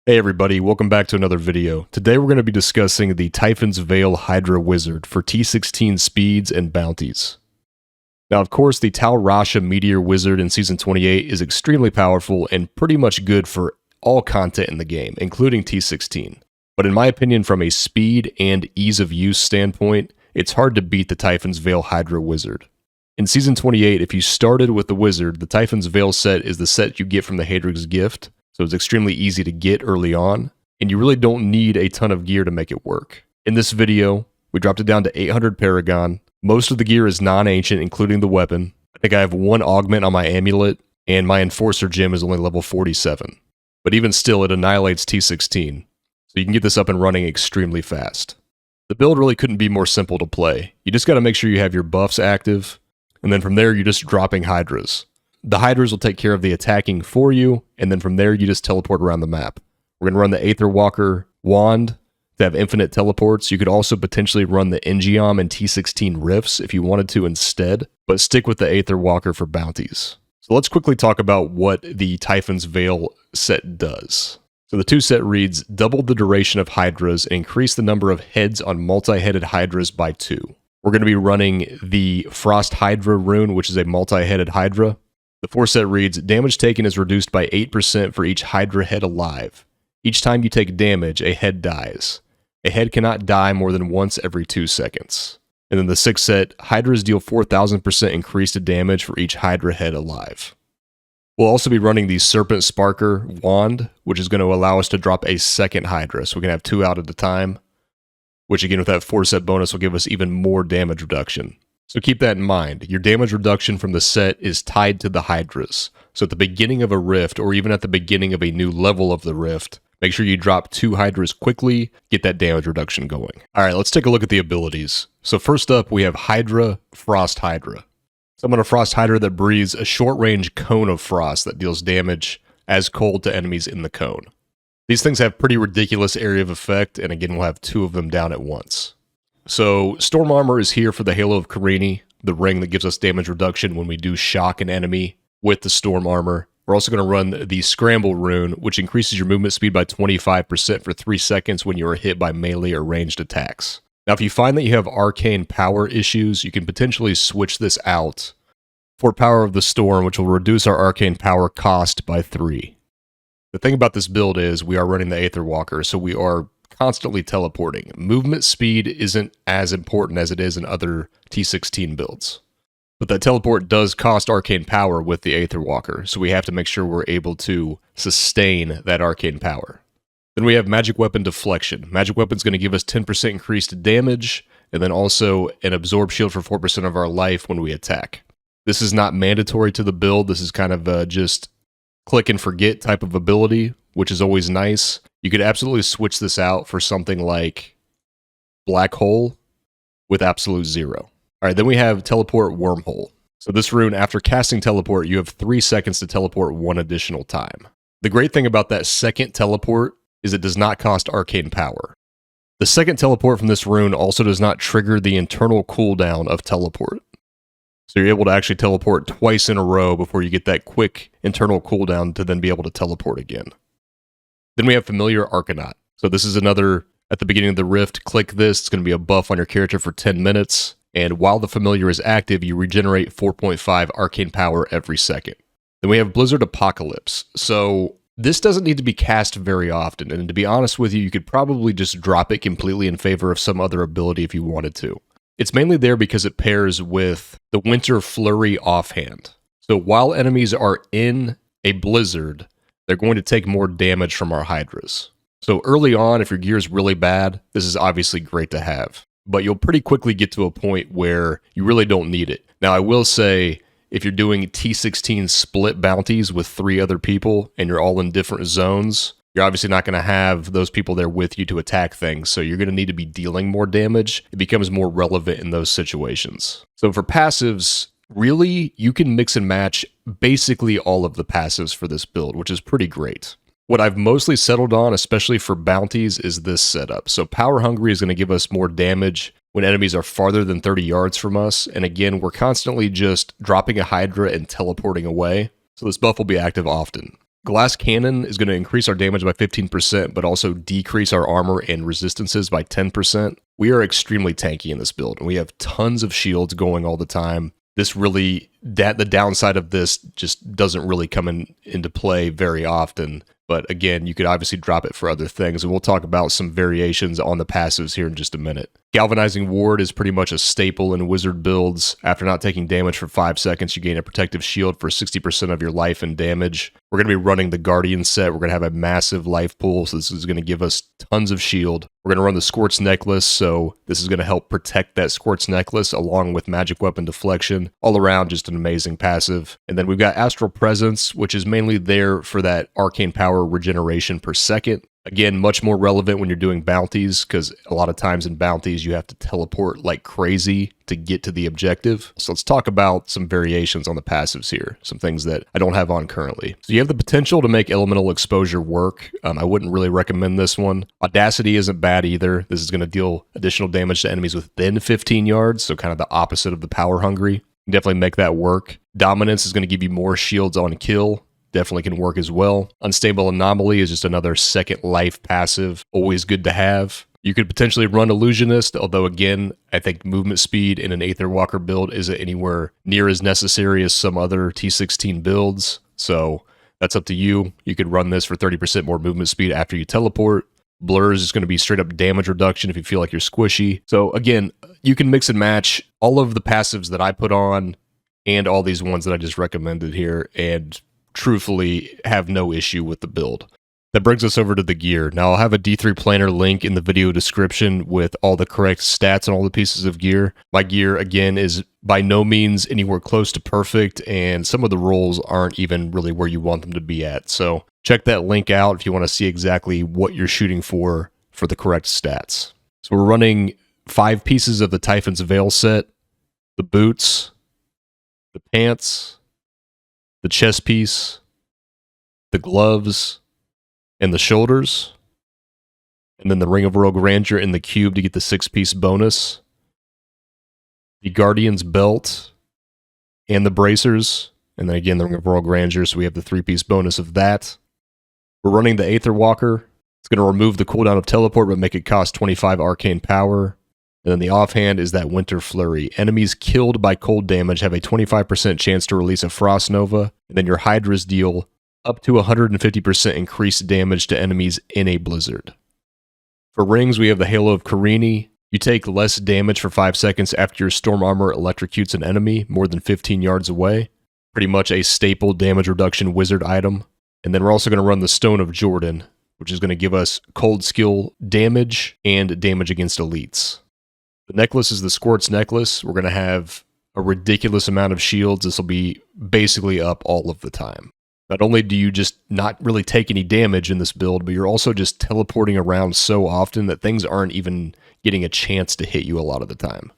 Hey everybody, welcome back to another video. Today we're going to be discussing the Typhon's Veil Hydra Wizard for T16 speeds and bounties. Now of course the Tal Rasha Meteor Wizard in Season 28 is extremely powerful and pretty much good for all content in the game, including T16. But in my opinion, from a speed and ease of use standpoint, it's hard to beat the Typhon's Veil Hydra Wizard. In Season 28, if you started with the Wizard, the Typhon's Veil set is the set you get from the Hydra's gift, so it's extremely easy to get early on, and you really don't need a ton of gear to make it work. In this video, we dropped it down to 800 Paragon. Most of the gear is non-ancient, including the weapon. I think I have one augment on my amulet, and my Enforcer gem is only level 47. But even still, it annihilates T16, so you can get this up and running extremely fast. The build really couldn't be more simple to play. You just gotta make sure you have your buffs active, and then from there you're just dropping Hydras. The Hydras will take care of the attacking for you, and then from there you just teleport around the map. We're going to run the Aether Walker wand to have infinite teleports. You could also potentially run the Engiom and T16 Rifts if you wanted to instead, but stick with the Aether Walker for bounties. So let's quickly talk about what the Typhon's Veil set does. So the 2 set reads, double the duration of Hydras and increase the number of heads on multi-headed Hydras by 2. We're going to be running the Frost Hydra rune, which is a multi-headed Hydra. The 4 set reads, damage taken is reduced by 8% for each Hydra head alive. Each time you take damage, a head dies. A head cannot die more than once every 2 seconds. And then the 6 set, Hydras deal 4,000% increased damage for each Hydra head alive. We'll also be running the Serpent Sparker wand, which is going to allow us to drop a second Hydra, so we can have 2 out at a time, which again with that 4 set bonus will give us even more damage reduction. So keep that in mind. Your damage reduction from the set is tied to the Hydras. So at the beginning of a rift, or even at the beginning of a new level of the rift, make sure you drop 2 Hydras quickly, get that damage reduction going. Alright, let's take a look at the abilities. So first up, we have Hydra, Frost Hydra. Summon a Frost Hydra that breathes a short-range cone of frost that deals damage as cold to enemies in the cone. These things have pretty ridiculous area of effect, and again, we'll have 2 of them down at once. So, Storm Armor is here for the Halo of Karini, the ring that gives us damage reduction when we do shock an enemy with the Storm Armor. We're also going to run the Scramble rune, which increases your movement speed by 25% for 3 seconds when you are hit by melee or ranged attacks. Now, if you find that you have arcane power issues, you can potentially switch this out for Power of the Storm, which will reduce our arcane power cost by 3. The thing about this build is we are running the Aether Walker, so we are constantly teleporting. Movement speed isn't as important as it is in other T16 builds. But that teleport does cost arcane power with the Aether Walker, so we have to make sure we're able to sustain that arcane power. Then we have Magic Weapon Deflection. Magic Weapon's going to give us 10% increased damage, and then also an Absorb Shield for 4% of our life when we attack. This is not mandatory to the build, this is kind of just click and forget type of ability, which is always nice. You could absolutely switch this out for something like Black Hole with absolute 0. Alright, then we have Teleport Wormhole. So this rune, after casting Teleport, you have 3 seconds to teleport 1 additional time. The great thing about that second teleport is it does not cost arcane power. The second teleport from this rune also does not trigger the internal cooldown of teleport. So you're able to actually teleport twice in a row before you get that quick internal cooldown to then be able to teleport again. Then we have Familiar Arcanaut. So this is another, at the beginning of the rift, click this, it's going to be a buff on your character for 10 minutes, and while the Familiar is active, you regenerate 4.5 arcane power every second. Then we have Blizzard Apocalypse. So this doesn't need to be cast very often, and to be honest with you, you could probably just drop it completely in favor of some other ability if you wanted to. It's mainly there because it pairs with the Winter Flurry offhand. So while enemies are in a blizzard, they're going to take more damage from our Hydras. So early on, if your gear is really bad, this is obviously great to have. But you'll pretty quickly get to a point where you really don't need it. Now, I will say, if you're doing T16 split bounties with 3 other people, and you're all in different zones, you're obviously not going to have those people there with you to attack things, so you're going to need to be dealing more damage. It becomes more relevant in those situations. So for passives, really, you can mix and match basically all of the passives for this build, which is pretty great. What I've mostly settled on, especially for bounties, is this setup. So Power Hungry is going to give us more damage when enemies are farther than 30 yards from us, and again, we're constantly just dropping a Hydra and teleporting away, so this buff will be active often. Glass Cannon is going to increase our damage by 15%, but also decrease our armor and resistances by 10%. We are extremely tanky in this build, and we have tons of shields going all the time. This really, the downside of this just doesn't really come into play very often. But again, you could obviously drop it for other things, and we'll talk about some variations on the passives here in just a minute. Galvanizing Ward is pretty much a staple in wizard builds. After not taking damage for 5 seconds, you gain a protective shield for 60% of your life and damage. We're going to be running the Guardian set. We're going to have a massive life pool, so this is going to give us tons of shield. We're going to run the Squirt's Necklace, so this is going to help protect that Squirt's Necklace along with Magic Weapon Deflection. All around, just an amazing passive. And then we've got Astral Presence, which is mainly there for that arcane power regeneration per second. Again, much more relevant when you're doing bounties, because a lot of times in bounties you have to teleport like crazy to get to the objective. So let's talk about some variations on the passives here, some things that I don't have on currently. So you have the potential to make elemental exposure work. I wouldn't really recommend this one. Audacity isn't bad either. This is going to deal additional damage to enemies within 15 yards, so kind of the opposite of the power hungry. You can definitely make that work. Dominance is going to give you more shields on kill. Definitely can work as well. Unstable Anomaly is just another second life passive. Always good to have. You could potentially run Illusionist, although again, I think movement speed in an Aether Walker build isn't anywhere near as necessary as some other T16 builds. So that's up to you. You could run this for 30% more movement speed after you teleport. Blurs is going to be straight up damage reduction if you feel like you're squishy. So again, you can mix and match all of the passives that I put on and all these ones that I just recommended here, and truthfully have no issue with the build. That brings us over to the gear. Now I'll have a D3 Planner link in the video description with all the correct stats and all the pieces of gear. My gear, again, is by no means anywhere close to perfect, and some of the rolls aren't even really where you want them to be at. So check that link out if you want to see exactly what you're shooting for the correct stats. So we're running 5 pieces of the Typhon's Veil set, the boots, the pants, the chest piece, the gloves, and the shoulders, and then the Ring of Royal Grandeur in the cube to get the 6-piece bonus, the Guardian's belt, and the bracers, and then again the Ring of Royal Grandeur, so we have the 3-piece bonus of that. We're running the Aether Walker. It's going to remove the cooldown of teleport, but make it cost 25 arcane power. And then the offhand is that Winter Flurry. Enemies killed by cold damage have a 25% chance to release a Frost Nova, and then your Hydras deal up to 150% increased damage to enemies in a blizzard. For rings, we have the Halo of Karini. You take less damage for 5 seconds after your Storm Armor electrocutes an enemy more than 15 yards away. Pretty much a staple damage reduction wizard item. And then we're also going to run the Stone of Jordan, which is going to give us cold skill damage and damage against elites. The necklace is the Squirt's Necklace. We're going to have a ridiculous amount of shields. This will be basically up all of the time. Not only do you just not really take any damage in this build, but you're also just teleporting around so often that things aren't even getting a chance to hit you a lot of the time.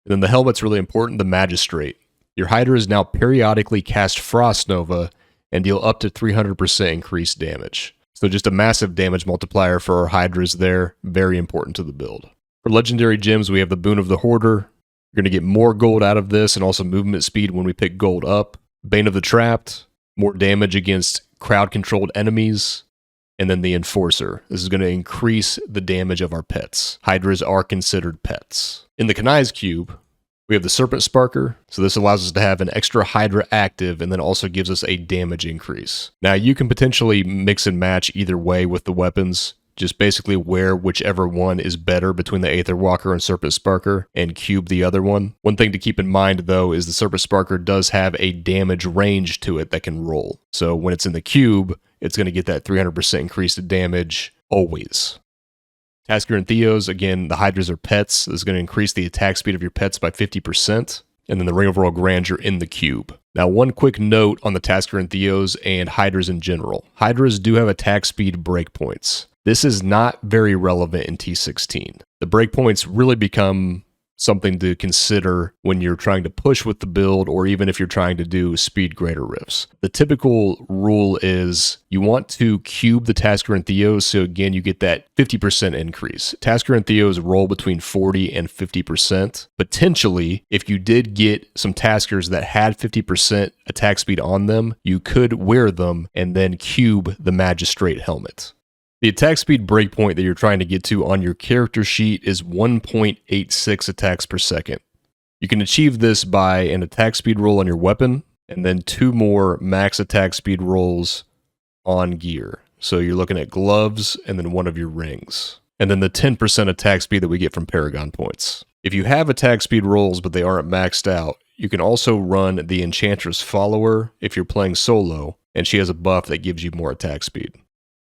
And then the helmet's really important, the Magistrate. Your Hydra is now periodically cast Frost Nova and deal up to 300% increased damage. So just a massive damage multiplier for our Hydras there. Very important to the build. For legendary gems, we have the Boon of the Hoarder. You're going to get more gold out of this and also movement speed when we pick gold up. Bane of the Trapped, more damage against crowd-controlled enemies. And then the Enforcer. This is going to increase the damage of our pets. Hydras are considered pets. In the Kanai's cube, we have the Serpent Sparker. So this allows us to have an extra Hydra active and then also gives us a damage increase. Now you can potentially mix and match either way with the weapons. Just basically wear whichever one is better between the Aether Walker and Serpent Sparker and cube the other one. One thing to keep in mind though is the Serpent Sparker does have a damage range to it that can roll. So when it's in the cube, it's going to get that 300% increased damage always. Tasker and Theos, again, the Hydras are pets. This is going to increase the attack speed of your pets by 50%. And then the Ring of Royal Grandeur in the cube. Now, one quick note on the Tasker and Theos and Hydras in general. Hydras do have attack speed breakpoints. This is not very relevant in T16. The breakpoints really become something to consider when you're trying to push with the build, or even if you're trying to do speed greater rifts. The typical rule is you want to cube the Tasker and Theos, so again, you get that 50% increase. Tasker and Theos roll between 40 and 50%. Potentially, if you did get some Taskers that had 50% attack speed on them, you could wear them and then cube the Magistrate helmet. The attack speed breakpoint that you're trying to get to on your character sheet is 1.86 attacks per second. You can achieve this by an attack speed roll on your weapon, and then 2 more max attack speed rolls on gear. So you're looking at gloves, and then 1 of your rings. And then the 10% attack speed that we get from Paragon points. If you have attack speed rolls, but they aren't maxed out, you can also run the Enchantress Follower if you're playing solo, and she has a buff that gives you more attack speed.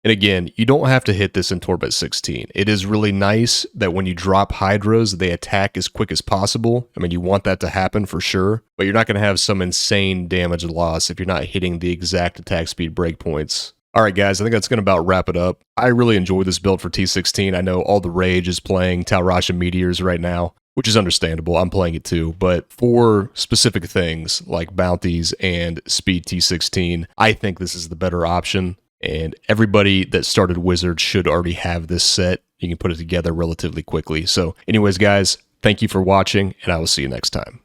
And again, you don't have to hit this in Torbet 16. It is really nice that when you drop Hydras, they attack as quick as possible. I mean, you want that to happen for sure, but you're not going to have some insane damage loss if you're not hitting the exact attack speed breakpoints. Alright guys, I think that's going to about wrap it up. I really enjoyed this build for T16. I know all the rage is playing Tal Rasha Meteors right now, which is understandable. I'm playing it too, but for specific things like bounties and speed T16, I think this is the better option. And everybody that started Wizard should already have this set. You can put it together relatively quickly. So anyways, guys, thank you for watching, and I will see you next time.